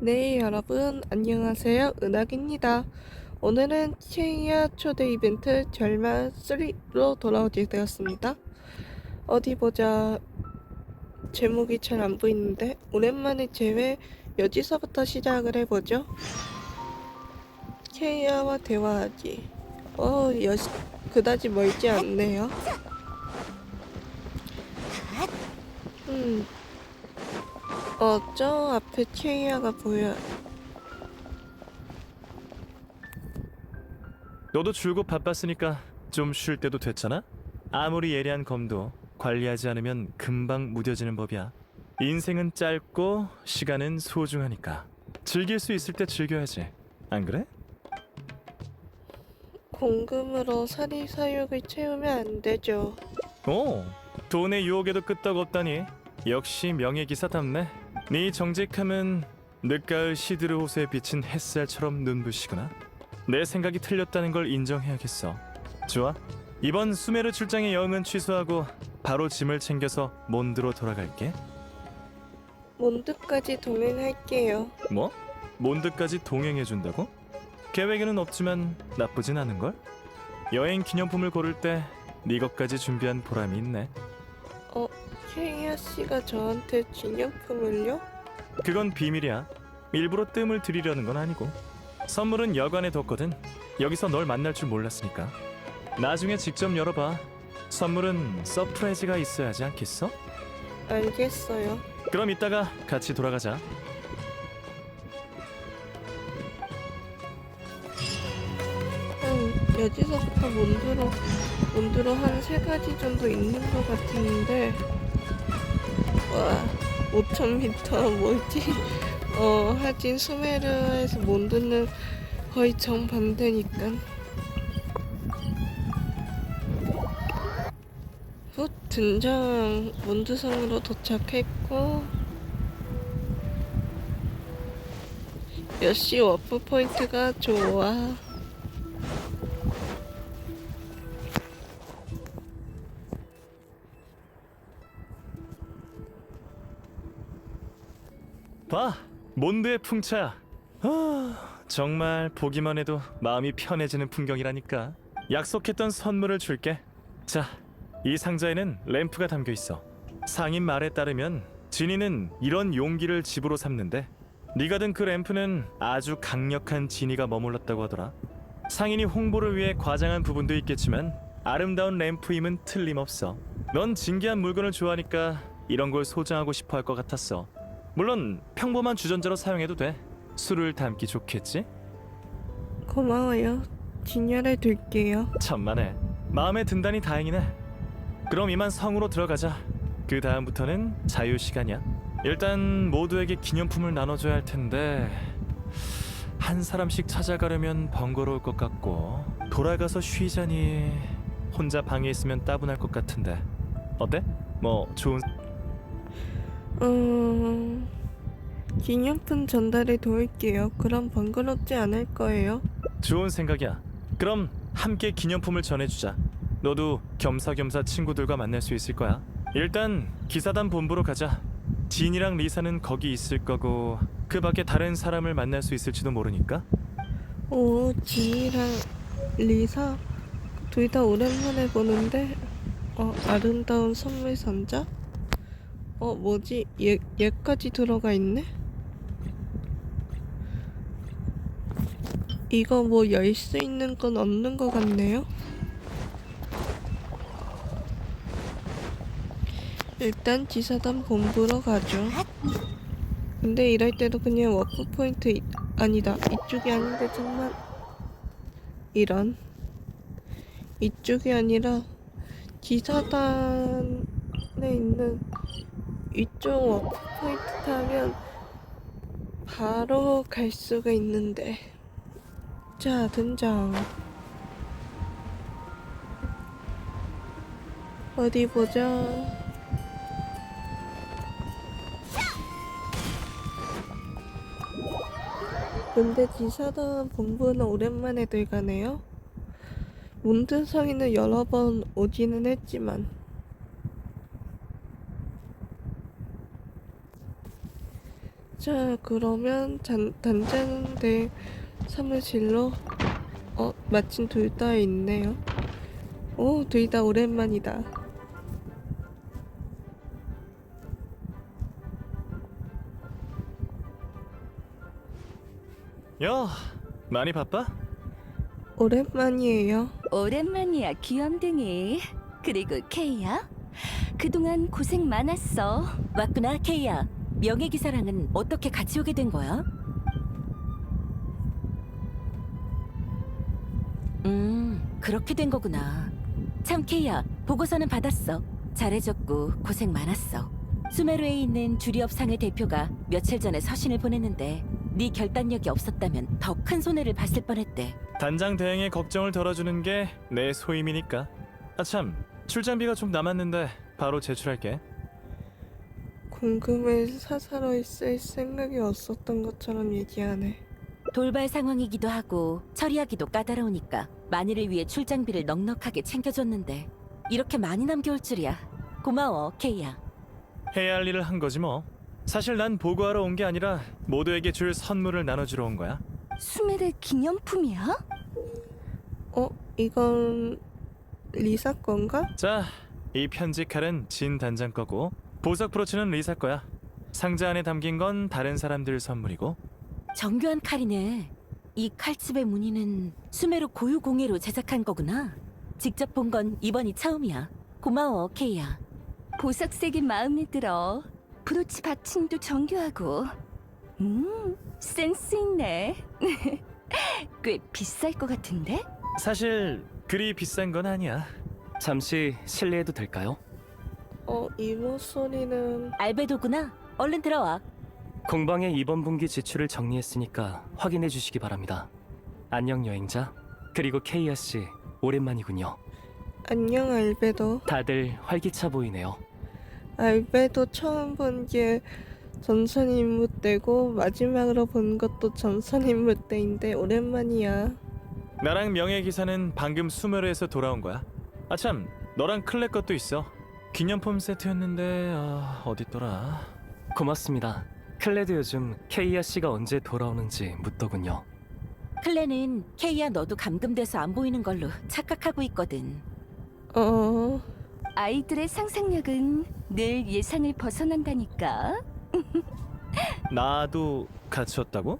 네, 여러분, 안녕하세요. 은학입니다. 오늘은 케이아 초대 이벤트 절마 3로 돌아오게 되었습니다. 어디 보자. 제목이 잘 안 보이는데, 오랜만에 제외 여기서부터 시작을 해보죠. 케이아와 대화하기. 그다지 멀지 않네요. 저 앞에 케이아가 보여. 너도 줄곧 바빴으니까 좀 쉴 때도 됐잖아? 아무리 예리한 검도 관리하지 않으면 금방 무뎌지는 법이야. 인생은 짧고 시간은 소중하니까 즐길 수 있을 때 즐겨야지. 안 그래? 공금으로 사리사욕을 채우면 안 되죠. 오, 돈의 유혹에도 끄떡 없다니. 역시 명예기사답네. 네 정직함은 늦가을 시드르 호수에 비친 햇살처럼 눈부시구나. 내 생각이 틀렸다는 걸 인정해야겠어. 좋아. 이번 수메르 출장의 여행은 취소하고 바로 짐을 챙겨서 몬드로 돌아갈게. 몬드까지 동행할게요. 뭐? 몬드까지 동행해준다고? 계획에는 없지만 나쁘진 않은걸? 여행 기념품을 고를 때 네 것까지 준비한 보람이 있네. 케이아 씨가 저한테 기념품을요? 그건 비밀이야. 일부러 뜸을 들이려는 건 아니고. 선물은 여관에 뒀거든. 여기서 널 만날 줄 몰랐으니까. 나중에 직접 열어봐. 선물은 서프라이즈가 있어야지 않겠어? 알겠어요. 그럼 이따가 같이 돌아가자. 여기서부터 몬드로 한 3가지 정도 있는 것 같은데, 와, 5000m 뭐지? 하긴 수메르에서 몬드는 거의 정반대니까. 훗, 등장 몬드성으로 도착했고, 역시 워프 포인트가 좋아. 봐, 몬드의 풍차야. 정말 보기만 해도 마음이 편해지는 풍경이라니까. 약속했던 선물을 줄게. 자, 이 상자에는 램프가 담겨 있어. 상인 말에 따르면 지니는 이런 용기를 집으로 삼는데, 네가 든 그 램프는 아주 강력한 지니가 머물렀다고 하더라. 상인이 홍보를 위해 과장한 부분도 있겠지만 아름다운 램프임은 틀림없어. 넌 진귀한 물건을 좋아하니까 이런 걸 소장하고 싶어 할 것 같았어. 물론 평범한 주전자로 사용해도 돼. 술을 담기 좋겠지? 고마워요. 진열해 둘게요. 천만에. 마음에 든다니 다행이네. 그럼 이만 성으로 들어가자. 그 다음부터는 자유 시간이야. 일단 모두에게 기념품을 나눠줘야 할 텐데 한 사람씩 찾아가려면 번거로울 것 같고, 돌아가서 쉬자니 혼자 방에 있으면 따분할 것 같은데 어때? 뭐 좋은... 기념품 전달에 도울게요. 그럼 번거롭지 않을 거예요. 좋은 생각이야. 그럼 함께 기념품을 전해주자. 너도 겸사겸사 친구들과 만날 수 있을 거야. 일단 기사단 본부로 가자. 진이랑 리사는 거기 있을 거고 그 밖에 다른 사람을 만날 수 있을지도 모르니까. 오, 지희랑 리사 둘 다 오랜만에 보는데 아름다운 선물 상자? 뭐지? 얘까지 들어가 있네? 이거 뭐 열 수 있는 건 없는 것 같네요. 일단 기사단 본부로 가죠. 근데 이럴 때도 그냥 워프 포인트 아니다. 이쪽이 아닌데 정말 이런 이쪽이 아니라 기사단에 있는 이쪽 워프 포인트 타면 바로 갈 수가 있는데. 자, 등장. 어디 보자. 근데 기사단 본부는 오랜만에 들어가네요. 몬드성에는 여러 번 오기는 했지만. 자, 그러면 단장대 사무실로 마침 둘 다 있네요. 오, 둘 다 오랜만이다. 야, 많이 바빠? 오랜만이에요. 오랜만이야, 귀염둥이. 그리고 케이야? 그동안 고생 많았어. 왔구나, 케이야. 명예기사랑은 어떻게 같이 오게 된 거야? 그렇게 된 거구나. 참, 케이야, 보고서는 받았어. 잘해줬고 고생 많았어. 수메르에 있는 주리업 상의 대표가 며칠 전에 서신을 보냈는데 네 결단력이 없었다면 더 큰 손해를 봤을 뻔했대. 단장 대행의 걱정을 덜어주는 게 내 소임이니까. 아참, 출장비가 좀 남았는데 바로 제출할게. 궁금해 사사로 있을 생각이 없었던 것처럼 얘기하네. 돌발 상황이기도 하고 처리하기도 까다로우니까 만일을 위해 출장비를 넉넉하게 챙겨줬는데 이렇게 많이 남겨올 줄이야. 고마워, 케이야. 해야 할 일을 한 거지 뭐. 사실 난 보고하러 온 게 아니라 모두에게 줄 선물을 나눠주러 온 거야. 수메르 기념품이야? 이건 리사 건가? 자, 이 편지 칼은 진 단장 거고 보석 브로치는 리사 거야. 상자 안에 담긴 건 다른 사람들 선물이고. 정교한 칼이네. 이 칼집의 무늬는 수메르 고유 공예로 제작한 거구나. 직접 본 건 이번이 처음이야. 고마워, 케이야. 보석색이 마음에 들어. 브로치 받침도 정교하고. 센스 있네. 꽤 비쌀 것 같은데? 사실 그리 비싼 건 아니야. 잠시 실례해도 될까요? 이 목소리는 알베도구나. 얼른 들어와. 공방의 이번 분기 지출을 정리했으니까 확인해 주시기 바랍니다. 안녕 여행자. 그리고 케이아 씨, 오랜만이군요. 안녕 알베도. 다들 활기차 보이네요. 알베도 처음 본 게 전선임무 때고 마지막으로 본 것도 전선임무 때인데 오랜만이야. 나랑 명예 기사는 방금 수메르에서 돌아온 거야. 아참, 너랑 클레 것도 있어. 기념품 세트였는데 어딨더라? 고맙습니다. 클레드 요즘 케이아 씨가 언제 돌아오는지 묻더군요. 클레는 케이야 너도 감금돼서 안 보이는 걸로 착각하고 있거든. 아이들의 상상력은 늘 예상을 벗어난다니까. 나도 갇혔다고?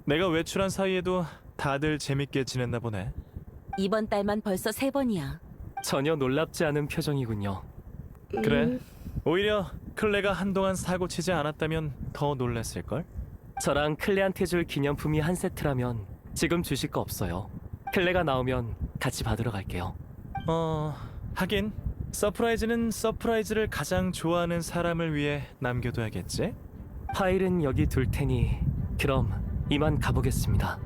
내가 외출한 사이에도 다들 재밌게 지냈나 보네. 이번 달만 벌써 3번이야. 전혀 놀랍지 않은 표정이군요. 그래? 오히려 클레가 한동안 사고 치지 않았다면 더 놀랐을걸? 저랑 클레한테 줄 기념품이 한 세트라면 지금 주실 거 없어요. 클레가 나오면 같이 받으러 갈게요. 하긴 서프라이즈는 서프라이즈를 가장 좋아하는 사람을 위해 남겨둬야겠지? 파일은 여기 둘 테니 그럼 이만 가보겠습니다.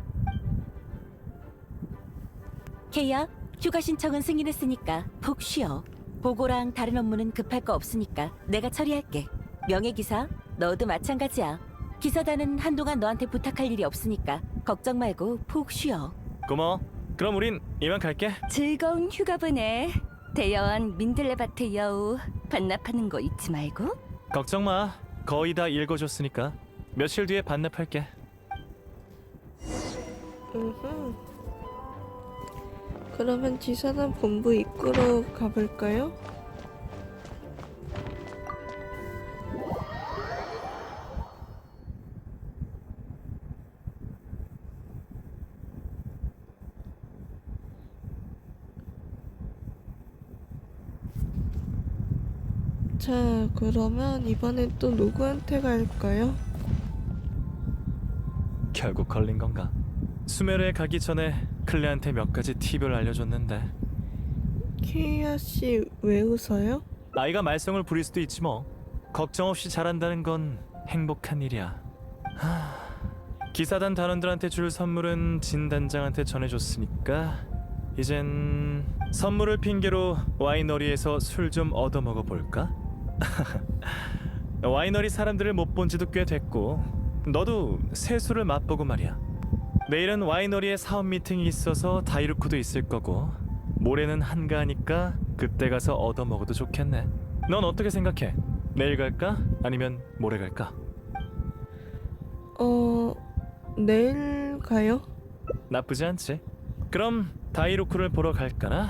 케이야, 휴가 신청은 승인했으니까 푹 쉬어. 보고랑 다른 업무는 급할 거 없으니까 내가 처리할게. 명예기사, 너도 마찬가지야. 기사단은 한동안 너한테 부탁할 일이 없으니까 걱정 말고 푹 쉬어. 고마워. 그럼 우린 이만 갈게. 즐거운 휴가 보내. 대여한 민들레밭의 여우 반납하는 거 잊지 말고. 걱정 마. 거의 다 읽어줬으니까. 며칠 뒤에 반납할게. 그러면 지사단 본부 입구로 가볼까요? 자, 그러면 이번엔 또 누구한테 갈까요? 결국 걸린 건가? 수메르에 가기 전에 클레한테 몇 가지 팁을 알려줬는데 케이아 씨 왜 웃어요? 아이가 말썽을 부릴 수도 있지 뭐. 걱정 없이 잘한다는 건 행복한 일이야. 기사단 단원들한테 줄 선물은 진 단장한테 전해줬으니까 이젠 선물을 핑계로 와이너리에서 술 좀 얻어먹어 볼까? 와이너리 사람들을 못 본 지도 꽤 됐고 너도 새 술을 맛보고 말이야. 내일은 와이너리에 사업 미팅이 있어서 다이루크도 있을 거고 모레는 한가하니까 그때 가서 얻어먹어도 좋겠네. 넌 어떻게 생각해? 내일 갈까? 아니면 모레 갈까? 내일 가요? 나쁘지 않지. 그럼 다이루크를 보러 갈까나?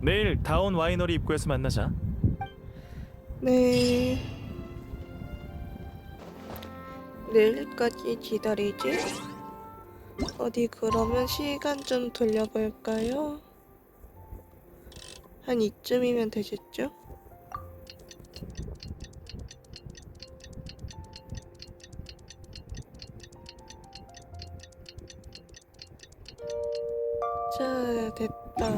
내일 다운 와이너리 입구에서 만나자. 네. 내일까지 기다리지? 어디 그러면 시간 좀 돌려볼까요? 한 이쯤이면 되겠죠? 자, 됐다.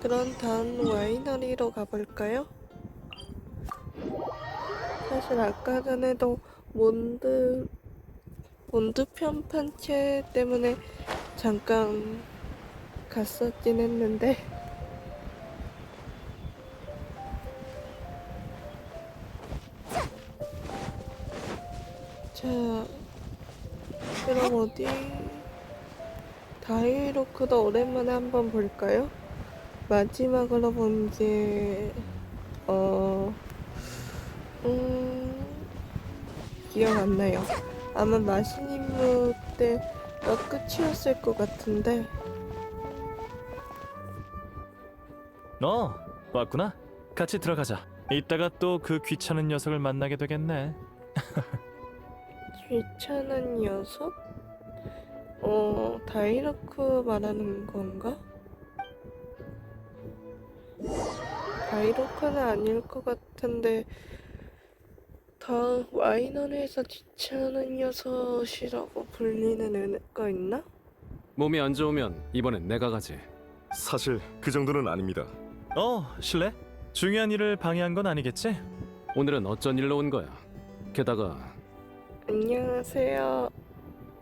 그럼 다음 와이너리로 가볼까요? 사실 아까 전에도 몬드 편판체 때문에 잠깐 갔었긴 했는데 자, 그럼 어디 다이로크도 오랜만에 한번 볼까요? 마지막으로 본 게 기억 안 나요. 아마 마신임무 때가 끝이었을 것 같은데. 왔구나. 같이 들어가자. 이따가 또 그 귀찮은 녀석을 만나게 되겠네. 귀찮은 녀석? 다이로크 말하는 건가? 다이로크는 아닐 것 같은데 다 와이너리에서 귀찮은 녀석이라고 불리는 애가 있나? 몸이 안 좋으면 이번엔 내가 가지. 사실 그 정도는 아닙니다. 실례? 중요한 일을 방해한 건 아니겠지? 오늘은 어쩐 일로 온 거야? 게다가 안녕하세요.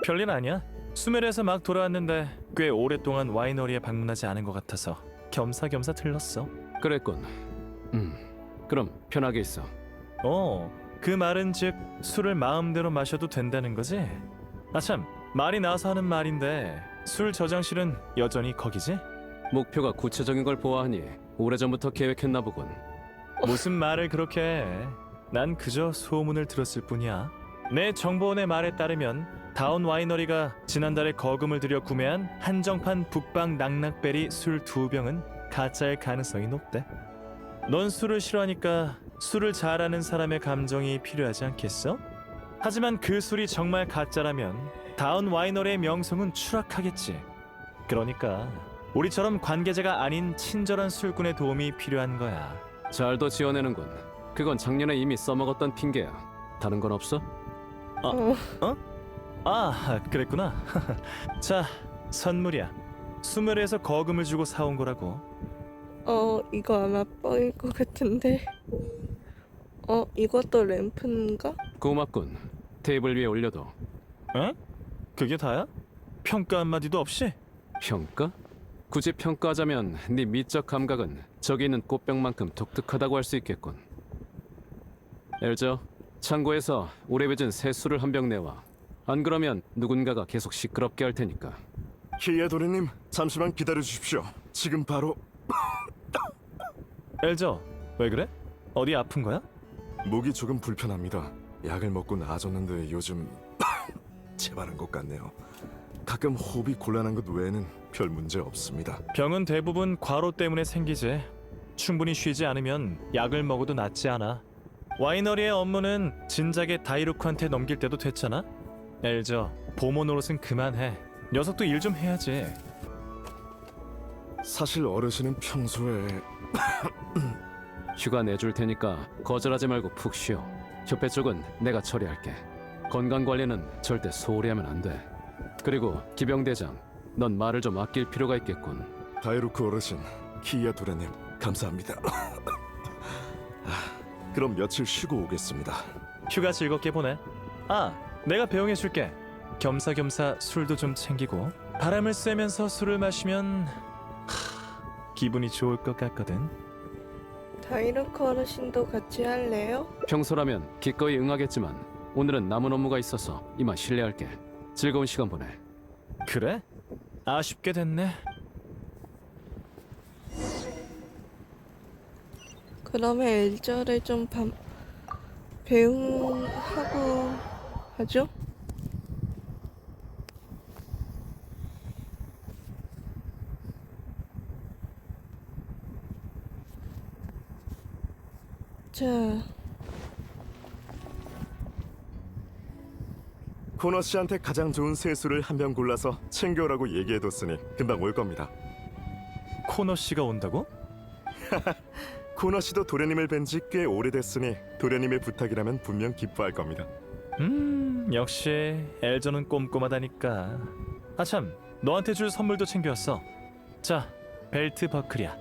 별일 아니야. 수메르에서 막 돌아왔는데 꽤 오랫동안 와이너리에 방문하지 않은 것 같아서 겸사겸사 들렀어. 그랬군. 그럼 편하게 있어. 그 말은 즉 술을 마음대로 마셔도 된다는 거지? 아참, 말이 나와서 하는 말인데 술 저장실은 여전히 거기지? 목표가 구체적인 걸 보아하니 오래전부터 계획했나 보군. 무슨 말을 그렇게 해. 난 그저 소문을 들었을 뿐이야. 내 정보원의 말에 따르면 다운 와이너리가 지난달에 거금을 들여 구매한 한정판 북방 낙낙베리 술 2병은 가짜일 가능성이 높대. 넌 술을 싫어하니까 술을 잘하는 사람의 감정이 필요하지 않겠어? 하지만 그 술이 정말 가짜라면 다운 와이너리의 명성은 추락하겠지. 그러니까 우리처럼 관계자가 아닌 친절한 술꾼의 도움이 필요한 거야. 잘도 지어내는군. 그건 작년에 이미 써먹었던 핑계야. 다른 건 없어? 그랬구나. 자, 선물이야. 수메르에서 거금을 주고 사온 거라고. 이거 아마 뻥일 것 같은데. 이것도 램프인가? 고맙군. 테이블 위에 올려둬. 에? 그게 다야? 평가 한마디도 없이? 평가? 굳이 평가하자면 네 미적 감각은 저기 있는 꽃병만큼 독특하다고 할 수 있겠군. 엘저, 창고에서 오래 빚은 새 술을 한 병 내와. 안 그러면 누군가가 계속 시끄럽게 할 테니까. 키예도리님, 잠시만 기다려 주십시오. 지금 바로. 엘저, 왜 그래? 어디 아픈 거야? 목이 조금 불편합니다. 약을 먹고 나아졌는데 요즘 재발한 것 같네요. 가끔 호흡이 곤란한 것 외에는 별 문제 없습니다. 병은 대부분 과로 때문에 생기지. 충분히 쉬지 않으면 약을 먹어도 낫지 않아. 와이너리의 업무는 진작에 다이루크한테 넘길 때도 됐잖아. 엘저, 보모 노릇은 그만해. 녀석도 일 좀 해야지. 사실 어르신은 평소에 휴가 내줄 테니까 거절하지 말고 푹 쉬어. 협회 쪽은 내가 처리할게. 건강 관리는 절대 소홀히 하면 안 돼. 그리고 기병대장, 넌 말을 좀 아낄 필요가 있겠군. 다이루크 어르신, 키예도리님 감사합니다. 그럼 며칠 쉬고 오겠습니다. 휴가 즐겁게 보내. 내가 배웅해줄게. 겸사겸사 술도 좀 챙기고. 바람을 쐬면서 술을 마시면 기분이 좋을 것 같거든. 다이루크 어르신도 같이 할래요? 평소라면 기꺼이 응하겠지만 오늘은 남은 업무가 있어서 이만 실례할게. 즐거운 시간 보내. 그래? 아쉽게 됐네. 그러면 엘저를 좀 배웅 하고 하죠? 자, 코너 씨한테 가장 좋은 세수를 한 병 골라서 챙겨오라고 얘기해뒀으니 금방 올 겁니다. 코너 씨가 온다고? 코너 씨도 도련님을 뵌 지 꽤 오래됐으니 도련님의 부탁이라면 분명 기뻐할 겁니다. 역시 엘저는 꼼꼼하다니까. 아참, 너한테 줄 선물도 챙겨왔어. 자, 벨트 버클이야.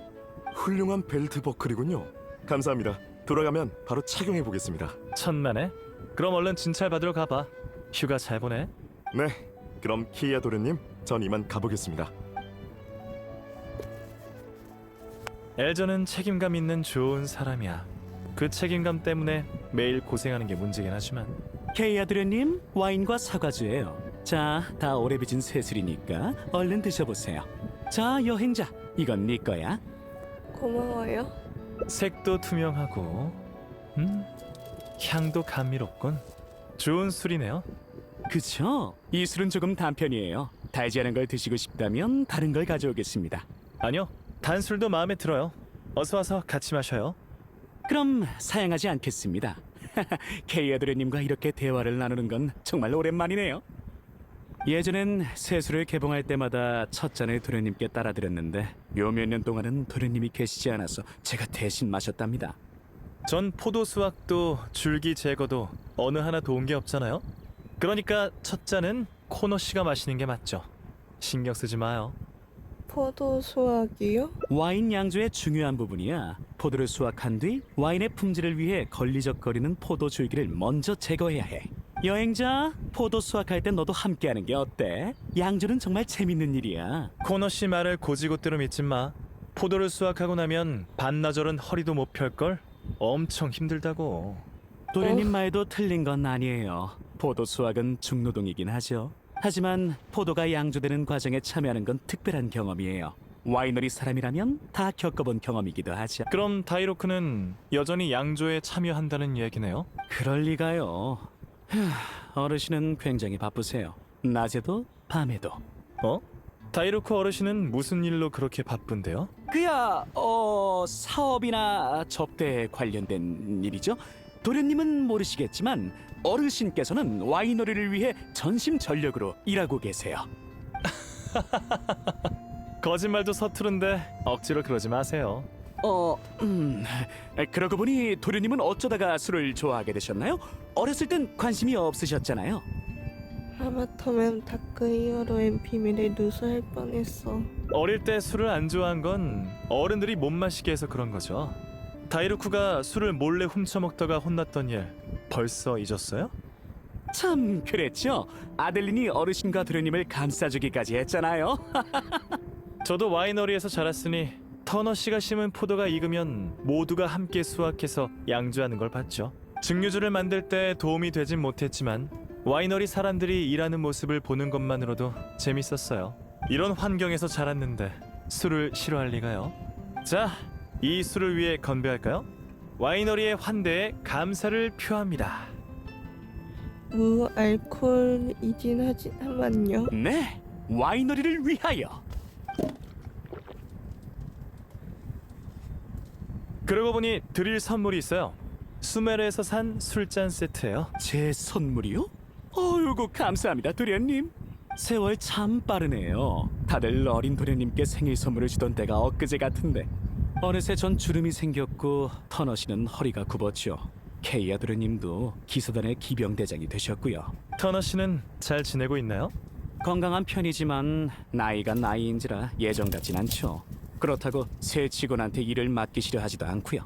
훌륭한 벨트 버클이군요. 감사합니다. 돌아가면 바로 착용해 보겠습니다. 천만에. 그럼 얼른 진찰 받으러 가봐. 휴가 잘 보내. 네, 그럼 키야 도련님, 전 이만 가보겠습니다. 엘저는 책임감 있는 좋은 사람이야. 그 책임감 때문에 매일 고생하는 게 문제긴 하지만. 케이아 드레님, 와인과 사과주예요. 자, 다 오래 빚은 세술이니까 얼른 드셔보세요. 자, 여행자, 이건 네 거야. 고마워요. 색도 투명하고, 향도 감미롭군. 좋은 술이네요. 그쵸? 이 술은 조금 단편이에요. 달지 않은 걸 드시고 싶다면 다른 걸 가져오겠습니다. 아니요, 단술도 마음에 들어요. 어서 와서 같이 마셔요. 그럼 사양하지 않겠습니다. 케이아 드레님과 이렇게 대화를 나누는 건 정말 오랜만이네요. 예전엔 세술을 개봉할 때마다 첫 잔을 도련님께 따라드렸는데 요 몇 년 동안은 도련님이 계시지 않아서 제가 대신 마셨답니다. 전 포도 수확도 줄기 제거도 어느 하나 도운 게 없잖아요. 그러니까 첫 잔은 코너 씨가 마시는 게 맞죠. 신경 쓰지 마요. 포도 수확이요? 와인 양조의 중요한 부분이야. 포도를 수확한 뒤 와인의 품질을 위해 걸리적거리는 포도 줄기를 먼저 제거해야 해. 여행자, 포도 수확할 때 너도 함께하는 게 어때? 양조는 정말 재밌는 일이야. 코너 씨 말을 고지고대로 믿지 마. 포도를 수확하고 나면 반나절은 허리도 못 펼걸. 엄청 힘들다고. 도련님 말도 틀린 건 아니에요. 포도 수확은 중노동이긴 하죠. 하지만 포도가 양조되는 과정에 참여하는 건 특별한 경험이에요. 와이너리 사람이라면 다 겪어본 경험이기도 하죠. 그럼 다이로크는 여전히 양조에 참여한다는 얘기네요. 그럴 리가요. 어르신은 굉장히 바쁘세요. 낮에도 밤에도. 어? 다이로크 어르신은 무슨 일로 그렇게 바쁜데요? 그야 사업이나 접대에 관련된 일이죠. 도련님은 모르시겠지만 어르신께서는 와이너리를 위해 전심전력으로 일하고 계세요. 거짓말도 서투른데 억지로 그러지 마세요. 그러고 보니 도련님은 어쩌다가 술을 좋아하게 되셨나요? 어렸을 땐 관심이 없으셨잖아요. 하마터면 다크히어로의 비밀에 누수할 뻔했어. 어릴 때 술을 안 좋아한 건 어른들이 못 마시게 해서 그런 거죠. 다이루크가 술을 몰래 훔쳐먹다가 혼났던 일 벌써 잊었어요? 참 그랬죠. 아델린이 어르신과 도련님을 감싸주기까지 했잖아요. 저도 와이너리에서 자랐으니 터너 씨가 심은 포도가 익으면 모두가 함께 수확해서 양주하는 걸 봤죠. 증류주를 만들 때 도움이 되진 못했지만 와이너리 사람들이 일하는 모습을 보는 것만으로도 재밌었어요. 이런 환경에서 자랐는데 술을 싫어할 리가요. 자, 이 술을 위해 건배할까요? 와이너리의 환대에 감사를 표합니다. 무알콜이긴 하지만요. 네, 와이너리를 위하여. 그러고 보니 드릴 선물이 있어요. 수메르에서 산 술잔 세트예요. 제 선물이요? 어이구 감사합니다 도련님. 세월 참 빠르네요. 다들 어린 도련님께 생일 선물을 주던 때가 엊그제 같은데 어느새 전 주름이 생겼고 터너 씨는 허리가 굽었죠. 케이아 도련님도 기사단의 기병대장이 되셨고요. 터너 씨는 잘 지내고 있나요? 건강한 편이지만 나이가 나이인지라 예전 같진 않죠. 그렇다고 새 직원한테 일을 맡기시려 하지도 않고요.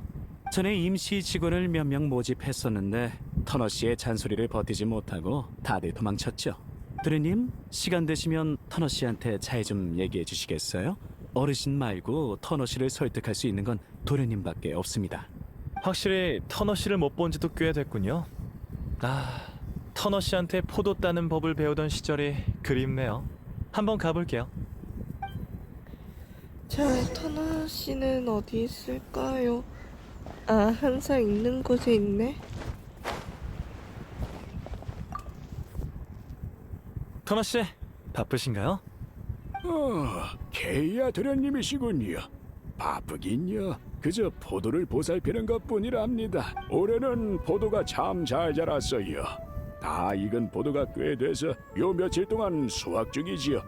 전에 임시 직원을 몇 명 모집했었는데 터너 씨의 잔소리를 버티지 못하고 다들 도망쳤죠. 도련님, 시간 되시면 터너 씨한테 잘 좀 얘기해 주시겠어요? 어르신 말고 터너 씨를 설득할 수 있는 건 도련님밖에 없습니다. 확실히 터너 씨를 못 본 지도 꽤 됐군요. 아, 터너 씨한테 포도 따는 법을 배우던 시절이 그립네요. 한번 가볼게요. 자, 터너 씨는 어디 있을까요? 아, 항상 있는 곳에 있네. 터너 씨, 바쁘신가요? 케이아 도련님이시군요. 바쁘긴요. 그저 포도를 보살피는 것뿐이랍니다. 올해는 포도가 참 잘 자랐어요. 다 익은 포도가 꽤 돼서 요 며칠 동안 수확 중이지요.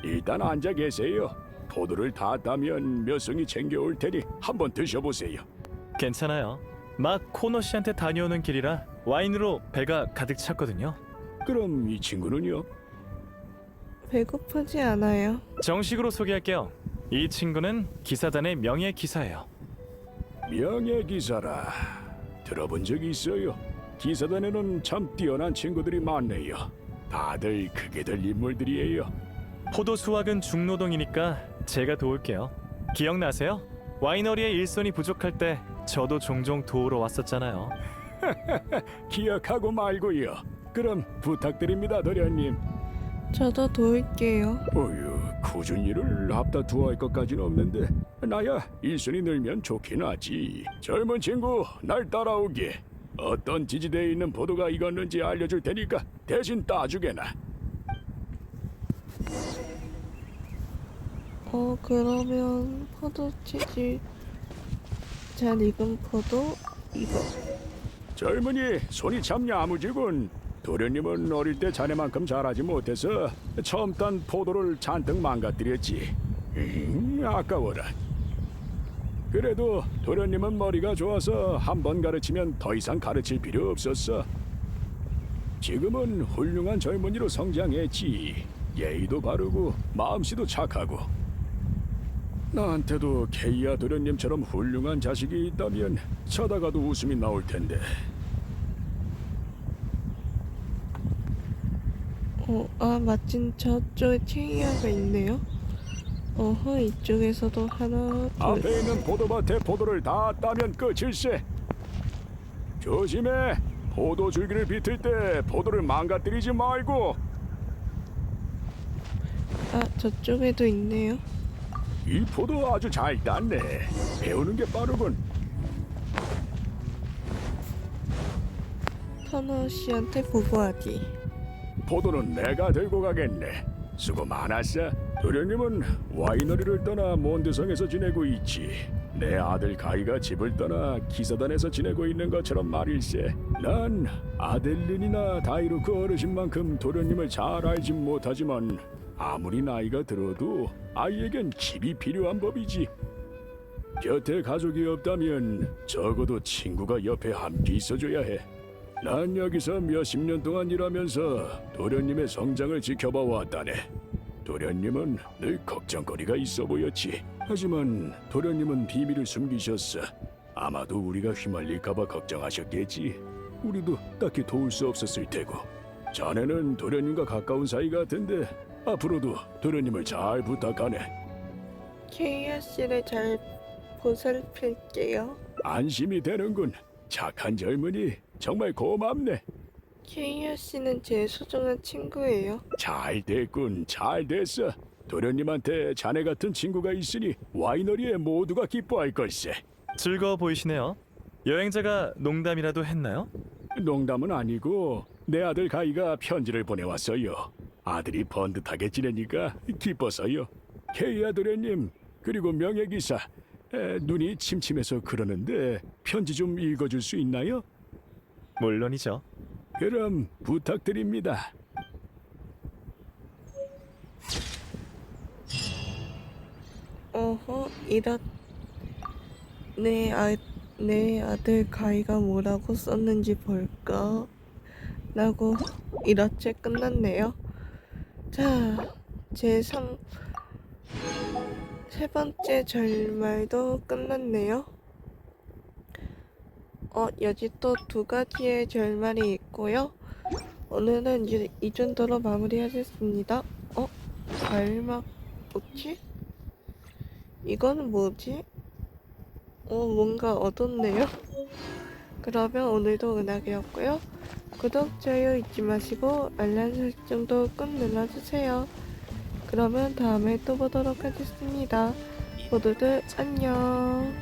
일단 앉아 계세요. 포도를 다 따면 몇 송이 챙겨올 테니 한번 드셔보세요. 괜찮아요. 막 코너 씨한테 다녀오는 길이라 와인으로 배가 가득 찼거든요. 그럼 이 친구는요? 배고프지 않아요. 정식으로 소개할게요. 이 친구는 기사단의 명예 기사예요. 명예기사라. 들어본 적이 있어요. 기사단에는 참 뛰어난 친구들이 많네요. 다들 크게 될 인물들이에요. 포도 수확은 중노동이니까 제가 도울게요. 기억나세요? 와이너리의 일손이 부족할 때 저도 종종 도우러 왔었잖아요. 기억하고 말고요. 그럼 부탁드립니다, 도련님. 저도 도울게요. 어휴, 굳은 일을 앞다투어 할 것까지는 없는데 나야 일손이 늘면 좋긴 하지. 젊은 친구, 날 따라오게. 어떤 지지대에 있는 포도가 익었는지 알려줄 테니까 대신 따주게나. 그러면 포도 치즈 잘 익은 포도 이거. 젊은이, 손이 참 야무지군. 도련님은 어릴 때 자네만큼 잘하지 못해서 처음 딴 포도를 잔뜩 망가뜨렸지. 아까워라. 그래도 도련님은 머리가 좋아서 한 번 가르치면 더 이상 가르칠 필요 없었어. 지금은 훌륭한 젊은이로 성장했지. 예의도 바르고 마음씨도 착하고. 나한테도 케이아 도련님처럼 훌륭한 자식이 있다면 쳐다가도 웃음이 나올 텐데. 마침 저쪽에 체이아가 있네요. 이쪽에서도 하나, 둘. 앞에 있는 포도밭에 포도를 다 따면 끝일세. 조심해. 포도 줄기를 비틀 때 포도를 망가뜨리지 말고. 저쪽에도 있네요. 이 포도 아주 잘 땄네. 배우는 게 빠르군. 터너 씨한테 보고하기. 포도는 내가 들고 가겠네. 수고 많았어. 도련님은 와이너리를 떠나 몬드성에서 지내고 있지. 내 아들 가이가 집을 떠나 기사단에서 지내고 있는 것처럼 말일세. 난 아델린이나 다이루크 어르신만큼 도련님을 잘 알진 못하지만 아무리 나이가 들어도 아이에겐 집이 필요한 법이지. 곁에 가족이 없다면 적어도 친구가 옆에 함께 있어줘야 해. 난 여기서 몇십 년 동안 일하면서 도련님의 성장을 지켜봐 왔다네. 도련님은 늘 걱정거리가 있어 보였지. 하지만 도련님은 비밀을 숨기셨어. 아마도 우리가 휘말릴까봐 걱정하셨겠지. 우리도 딱히 도울 수 없었을 테고. 자네는 도련님과 가까운 사이 같은데 앞으로도 도련님을 잘 부탁하네. 케이아 씨를 잘 보살필게요. 안심이 되는군. 착한 젊은이 정말 고맙네. 케이아 씨는 제 소중한 친구예요. 잘 됐군. 잘 됐어. 도련님한테 자네 같은 친구가 있으니 와이너리에 모두가 기뻐할 걸세. 즐거워 보이시네요. 여행자가 농담이라도 했나요? 농담은 아니고 내 아들 가이가 편지를 보내왔어요. 아들이 번듯하게 지내니까 기뻐서요. 케이아 도련님 그리고 명예기사 눈이 침침해서 그러는데 편지 좀 읽어줄 수 있나요? 물론이죠. 그럼 부탁드립니다. 내 아들 가이가 뭐라고 썼는지 볼까? 라고 이렇게 끝났네요. 자, 세 번째 절말도 끝났네요. 여기 또 두 가지의 절말이 있고요. 오늘은 이제 이 정도로 마무리하겠습니다. 갈막 뭐지? 이거는 뭐지? 뭔가 어둡네요. 그러면 오늘도 은하계였고요. 구독, 좋아요 잊지 마시고 알람 설정도 꾹 눌러주세요. 그러면 다음에 또 보도록 하겠습니다. 모두들 안녕.